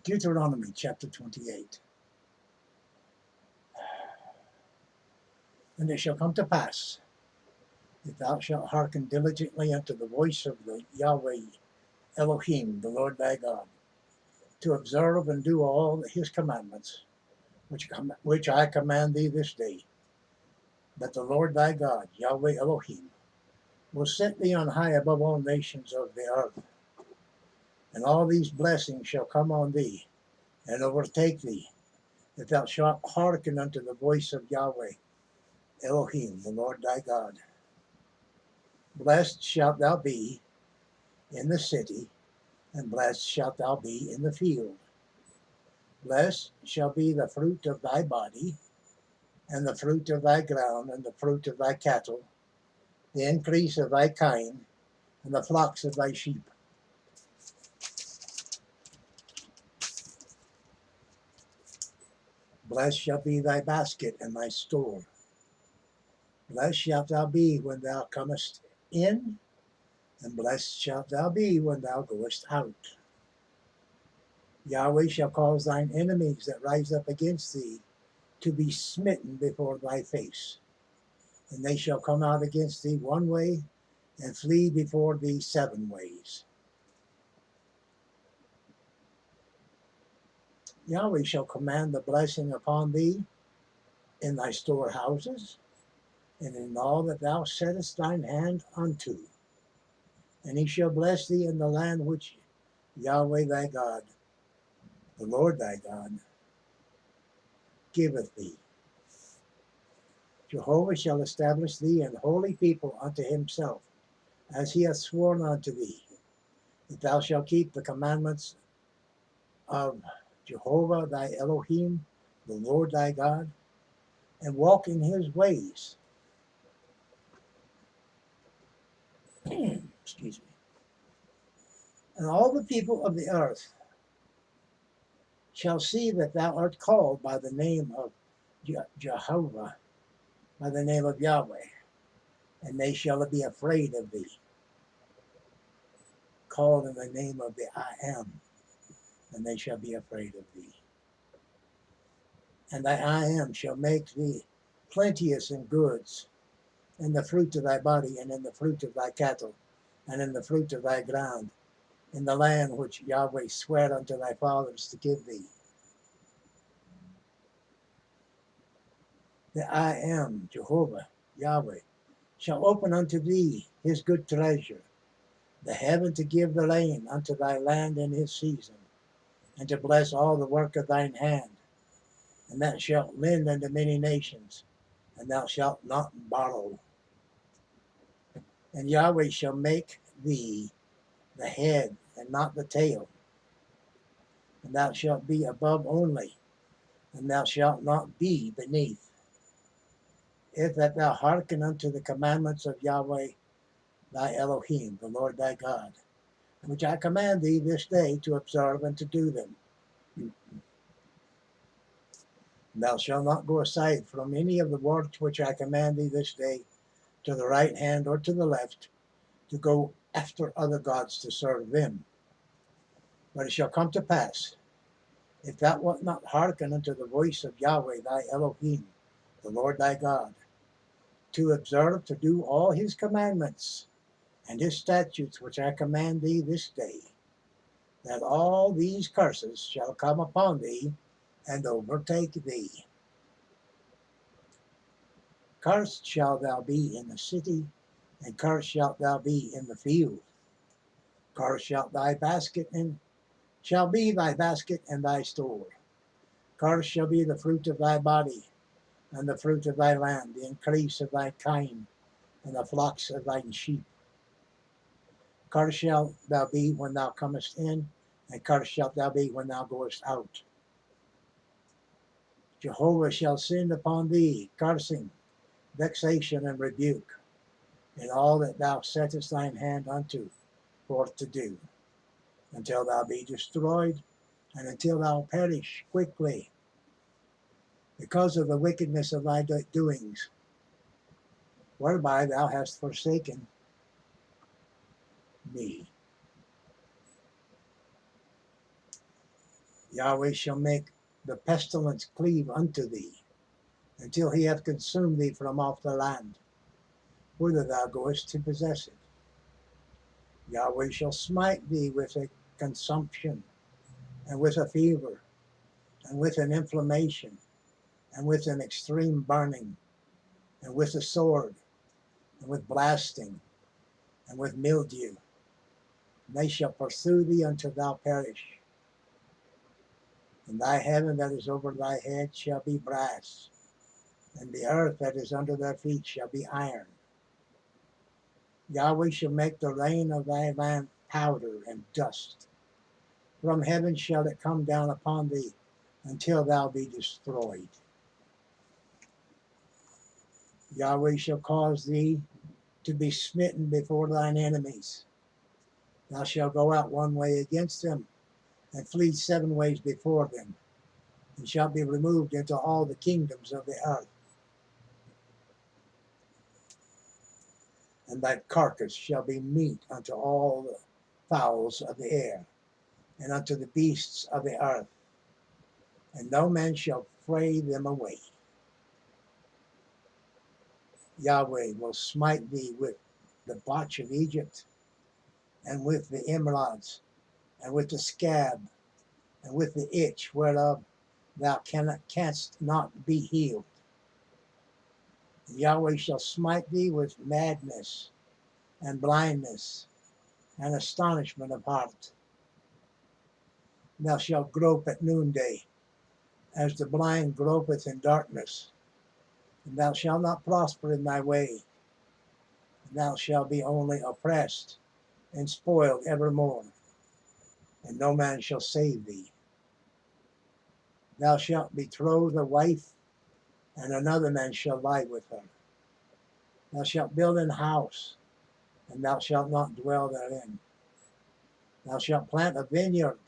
Deuteronomy chapter 28. And it shall come to pass, if thou shalt hearken diligently unto the voice of the Yahweh Elohim, the Lord thy God, to observe and do all his commandments, which I command thee this day, that the Lord thy God, Yahweh Elohim, will set thee on high above all nations of the earth. And all these blessings shall come on thee, and overtake thee, if thou shalt hearken unto the voice of Yahweh Elohim, the Lord thy God. Blessed shalt thou be in the city, and blessed shalt thou be in the field. Blessed shall be the fruit of thy body, and the fruit of thy ground, and the fruit of thy cattle, the increase of thy kind, and the flocks of thy sheep. Blessed shall be thy basket and thy store. Blessed shalt thou be when thou comest in, and blessed shalt thou be when thou goest out. Yahweh shall cause thine enemies that rise up against thee to be smitten before thy face. And they shall come out against thee one way, and flee before thee 7 ways. Yahweh shall command the blessing upon thee in thy storehouses, and in all that thou settest thine hand unto. And he shall bless thee in the land which Yahweh thy God, the Lord thy God, giveth thee. Jehovah shall establish thee an holy people unto himself, as he hath sworn unto thee, that thou shalt keep the commandments of Jehovah thy Elohim, the Lord thy God, and walk in his ways. Excuse me. And all the people of the earth shall see that thou art called by the name of Jehovah, by the name of Yahweh, and they shall be afraid of thee. Called in the name of the I Am, and they shall be afraid of thee. And thy I Am shall make thee plenteous in goods, in the fruit of thy body, and in the fruit of thy cattle, and in the fruit of thy ground, in the land which Yahweh sware unto thy fathers to give thee. The I Am, Jehovah, Yahweh, shall open unto thee his good treasure, the heaven to give the rain unto thy land in his season, and to bless all the work of thine hand. And thou shalt lend unto many nations, and thou shalt not borrow. And Yahweh shall make thee the head and not the tail, and thou shalt be above only, and thou shalt not be beneath, if that thou hearken unto the commandments of Yahweh thy Elohim, the Lord thy God, which I command thee this day to observe and to do them. Thou shalt not go aside from any of the works which I command thee this day, to the right hand or to the left, to go after other gods to serve them. But it shall come to pass, if thou wilt not hearken unto the voice of Yahweh thy Elohim, the Lord thy God, to observe to do all his commandments and his statutes which I command thee this day, that all these curses shall come upon thee and overtake thee. Cursed shalt thou be in the city, and cursed shalt thou be in the field. Cursed shall be thy basket and thy store. Cursed shall be the fruit of thy body, and the fruit of thy land, the increase of thy kind, and the flocks of thine sheep. Cursed shalt thou be when thou comest in, and cursed shalt thou be when thou goest out. Jehovah shall send upon thee cursing, vexation, and rebuke, in all that thou settest thine hand unto forth to do, until thou be destroyed, and until thou perish quickly, because of the wickedness of thy doings, whereby thou hast forsaken me. Yahweh shall make the pestilence cleave unto thee, until he hath consumed thee from off the land, whither thou goest to possess it. Yahweh shall smite thee with a consumption, and with a fever, and with an inflammation, and with an extreme burning, and with a sword, and with blasting, and with mildew. And they shall pursue thee until thou perish. And thy heaven that is over thy head shall be brass, and the earth that is under thy feet shall be iron. Yahweh shall make the rain of thy land powder and dust. From heaven shall it come down upon thee until thou be destroyed. Yahweh shall cause thee to be smitten before thine enemies. Thou shalt go out one way against them, and flee 7 ways before them, and shalt be removed into all the kingdoms of the earth. And thy carcass shall be meat unto all the fowls of the air, and unto the beasts of the earth, and no man shall fray them away. Yahweh will smite thee with the botch of Egypt, and with the emerods, and with the scab, and with the itch whereof thou canst not be healed. And Yahweh shall smite thee with madness, and blindness, and astonishment of heart. Thou shalt grope at noonday, as the blind gropeth in darkness, and thou shalt not prosper in thy way. And thou shalt be only oppressed and spoiled evermore, and no man shall save thee. Thou shalt betroth a wife, and another man shall lie with her. Thou shalt build an house, and thou shalt not dwell therein. Thou shalt plant a vineyard,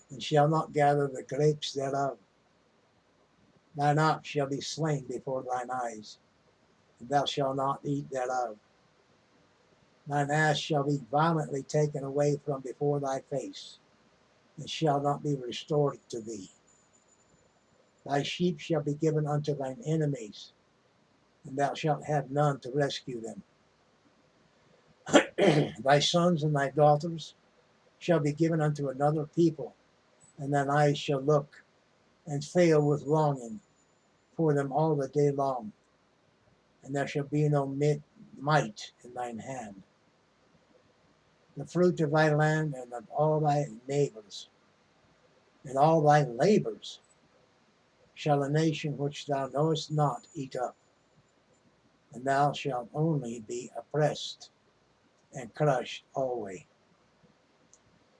and shalt not gather the grapes thereof. Thine ox shall be slain before thine eyes, and thou shalt not eat thereof. Thine ass shall be violently taken away from before thy face, and shall not be restored to thee. Thy sheep shall be given unto thine enemies, and thou shalt have none to rescue them. Thy sons and thy daughters shall be given unto another people, and thine eyes shall look and fail with longing for them all the day long, and there shall be no might in thine hand. The fruit of thy land and of all thy neighbors, and all thy labors, shall a nation which thou knowest not eat up, and thou shalt only be oppressed and crushed always,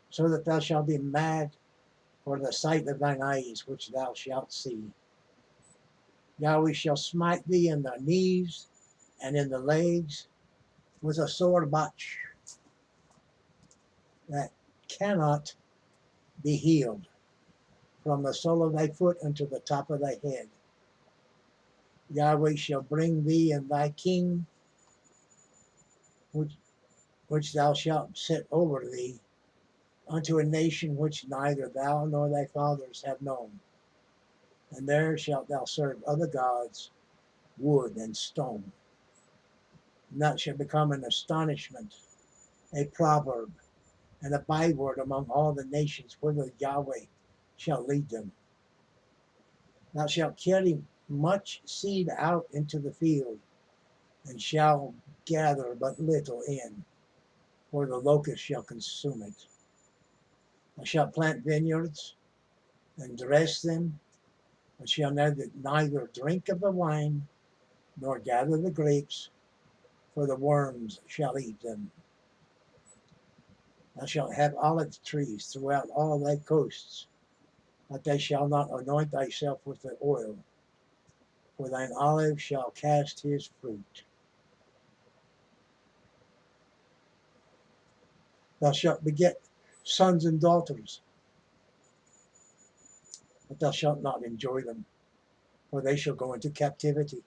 so that thou shalt be mad for the sight of thine eyes which thou shalt see. Yahweh shall smite thee in the knees and in the legs with a sore botch that cannot be healed, from the sole of thy foot unto the top of thy head. Yahweh shall bring thee and thy king, which thou shalt set over thee, unto a nation which neither thou nor thy fathers have known. And there shalt thou serve other gods, wood and stone. And that shall become an astonishment, a proverb, and a byword among all the nations whither Yahweh shall lead them. Thou shalt carry much seed out into the field, and shall gather but little in, for the locust shall consume it. Thou shalt plant vineyards, and dress them, but shall neither drink of the wine, nor gather the grapes, for the worms shall eat them. Thou shalt have olive trees throughout all thy coasts, but they shall not anoint thyself with the oil, for thine olive shall cast his fruit. Thou shalt beget sons and daughters, but thou shalt not enjoy them, for they shall go into captivity.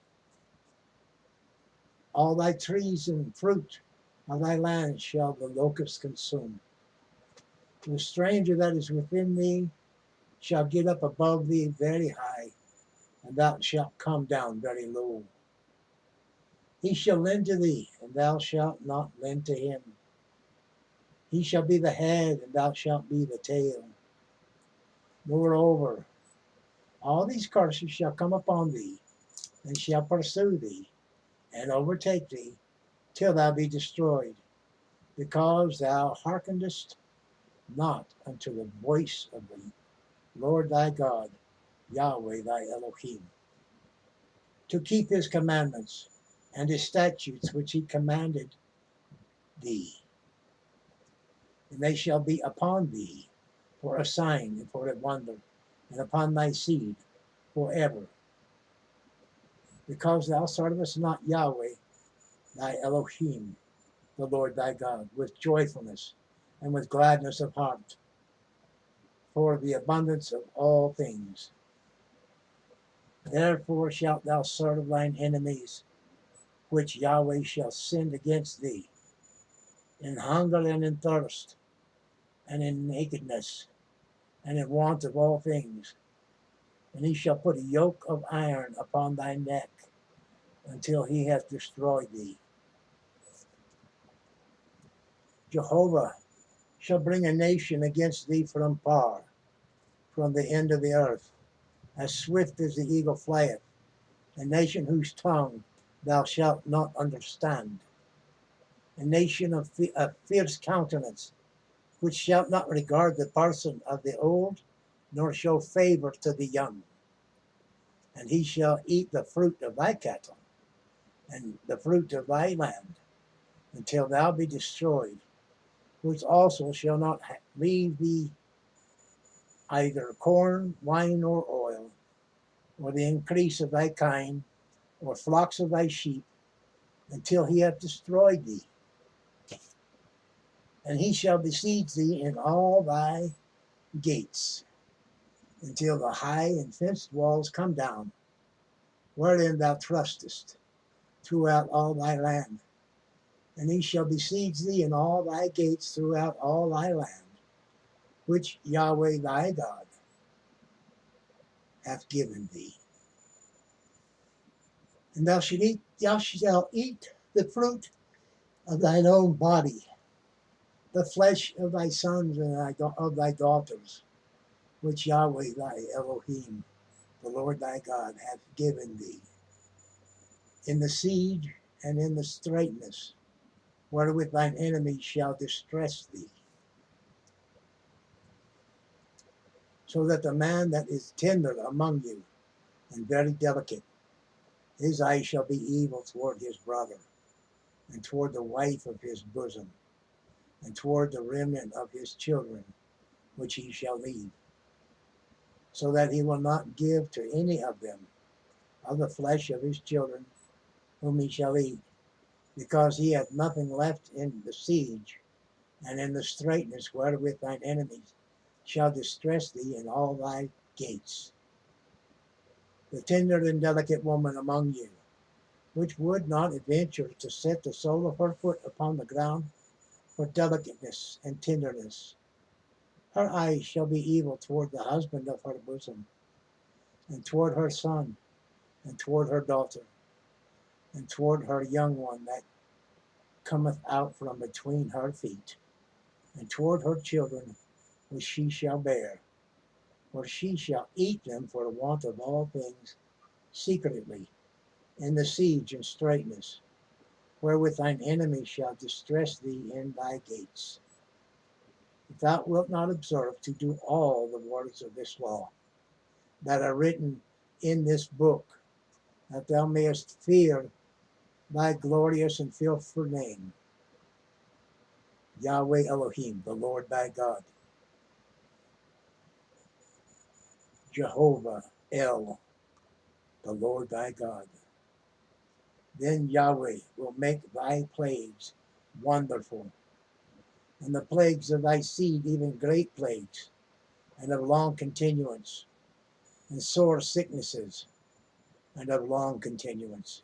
All thy trees and fruit of thy land shall the locust consume. The stranger that is within thee shall get up above thee very high, and thou shalt come down very low. He shall lend to thee, and thou shalt not lend to him. He shall be the head, and thou shalt be the tail. Moreover, all these curses shall come upon thee, and shall pursue thee, and overtake thee, till thou be destroyed, because thou hearkenedest not unto the voice of the Lord thy God, Yahweh thy Elohim, to keep his commandments and his statutes which he commanded thee. And they shall be upon thee for a sign and for a wonder, and upon thy seed forever. Because thou servest not Yahweh thy Elohim, the Lord thy God, with joyfulness and with gladness of heart, for the abundance of all things. Therefore shalt thou serve thine enemies, which Yahweh shall send against thee, in hunger and in thirst, and in nakedness, and in want of all things. And he shall put a yoke of iron upon thy neck, until he hath destroyed thee. Jehovah shall bring a nation against thee from far, from the end of the earth, as swift as the eagle flieth, a nation whose tongue thou shalt not understand, a nation of fierce countenance, which shalt not regard the person of the old, nor show favor to the young. And he shall eat the fruit of thy cattle, and the fruit of thy land, until thou be destroyed, which also shall not leave thee either corn, wine, or oil, or the increase of thy kine, or flocks of thy sheep, until he have destroyed thee. And he shall besiege thee in all thy gates, until the high and fenced walls come down, wherein thou trustest, throughout all thy land. And he shall besiege thee in all thy gates throughout all thy land, which Yahweh thy God hath given thee. And thou shalt eat the fruit of thine own body, the flesh of thy sons and of thy daughters, which Yahweh thy Elohim, the Lord thy God, hath given thee, in the siege and in the straitness, wherewith thine enemies shall distress thee. So that the man that is tender among you, and very delicate, his eye shall be evil toward his brother, and toward the wife of his bosom, and toward the remnant of his children, which he shall leave, so that he will not give to any of them of the flesh of his children, whom he shall eat, because he hath nothing left in the siege, and in the straitness wherewith thine enemies shall distress thee in all thy gates. The tender and delicate woman among you, which would not adventure to set the sole of her foot upon the ground for delicateness and tenderness, her eyes shall be evil toward the husband of her bosom, and toward her son, and toward her daughter, and toward her young one that cometh out from between her feet, and toward her children which she shall bear, for she shall eat them for want of all things secretly, in the siege and straitness, wherewith thine enemies shall distress thee in thy gates. If thou wilt not observe to do all the words of this law that are written in this book, that thou mayest fear thy glorious and fearful name, Yahweh Elohim, the Lord thy God, Jehovah El, the Lord thy God. Then Yahweh will make thy plagues wonderful, and the plagues of thy seed even great plagues, and of long continuance, and sore sicknesses, and of long continuance.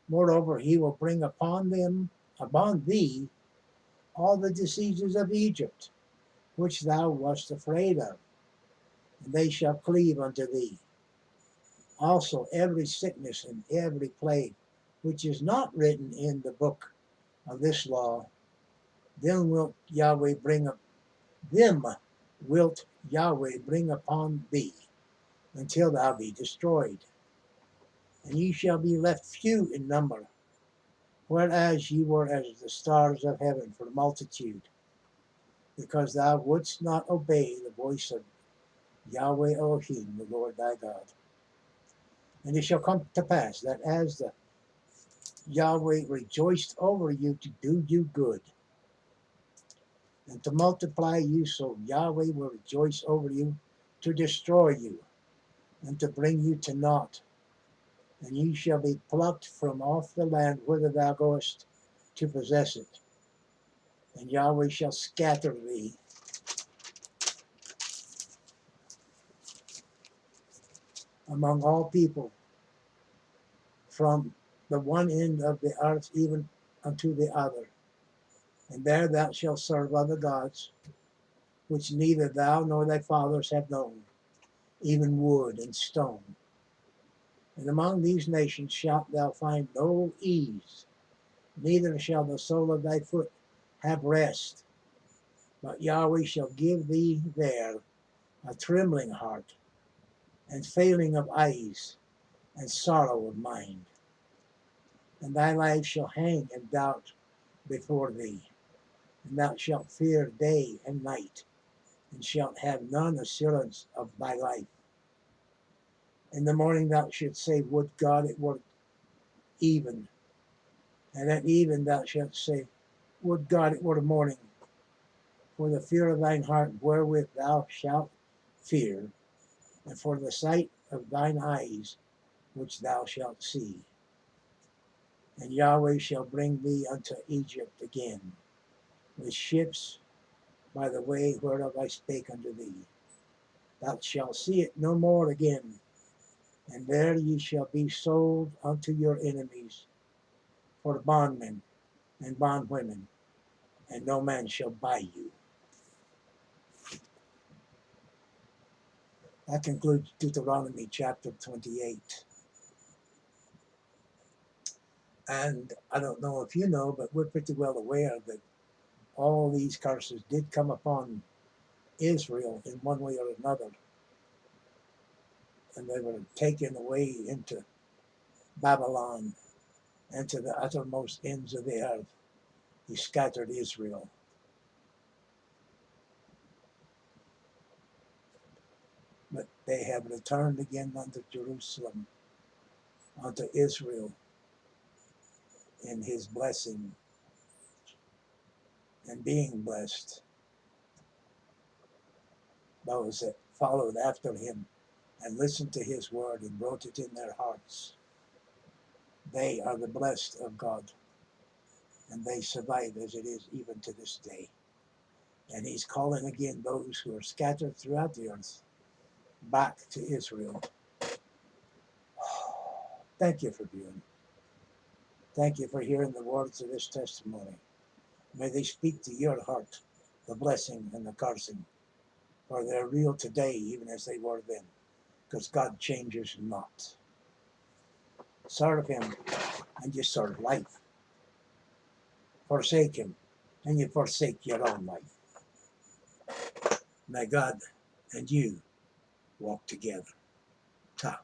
Moreover, he will bring upon thee, all the diseases of Egypt, which thou wast afraid of, and they shall cleave unto thee. Also every sickness and every plague, which is not written in the book of this law, them wilt Yahweh bring upon thee, until thou be destroyed. And ye shall be left few in number, whereas ye were as the stars of heaven for multitude, because thou wouldst not obey the voice of Yahweh Elohim, the Lord thy God. And it shall come to pass that as the Yahweh rejoiced over you to do you good, and to multiply you, so Yahweh will rejoice over you to destroy you, and to bring you to naught. And ye shall be plucked from off the land whither thou goest to possess it. And Yahweh shall scatter thee among all people, from the one end of the earth even unto the other. And there thou shalt serve other gods, which neither thou nor thy fathers have known, even wood and stone. And among these nations shalt thou find no ease, neither shall the sole of thy foot have rest. But Yahweh shall give thee there a trembling heart, and failing of eyes, and sorrow of mind. And thy life shall hang in doubt before thee, and thou shalt fear day and night, and shalt have none assurance of thy life. In the morning thou shalt say, would God it were even. And at even thou shalt say, would God it were morning. For the fear of thine heart wherewith thou shalt fear, and for the sight of thine eyes which thou shalt see. And Yahweh shall bring thee unto Egypt again, with ships by the way whereof I spake unto thee. Thou shalt see it no more again, and there ye shall be sold unto your enemies for bondmen and bondwomen, and no man shall buy you. That concludes Deuteronomy chapter 28. And I don't know if you know, but we're pretty well aware that all these curses did come upon Israel in one way or another. And they were taken away into Babylon and to the uttermost ends of the earth. He scattered Israel. But they have returned again unto Jerusalem, unto Israel, in his blessing and being blessed. Those that followed after him and listened to his word and wrote it in their hearts, they are the blessed of God, and they survive as it is even to this day. And he's calling again those who are scattered throughout the earth back to Israel. Thank you for viewing. Thank you for hearing the words of this testimony. May they speak to your heart the blessing and the cursing, for they're real today even as they were then, because God changes not. Serve him and you serve life. Forsake him and you forsake your own life. May God and you walk together. Ta.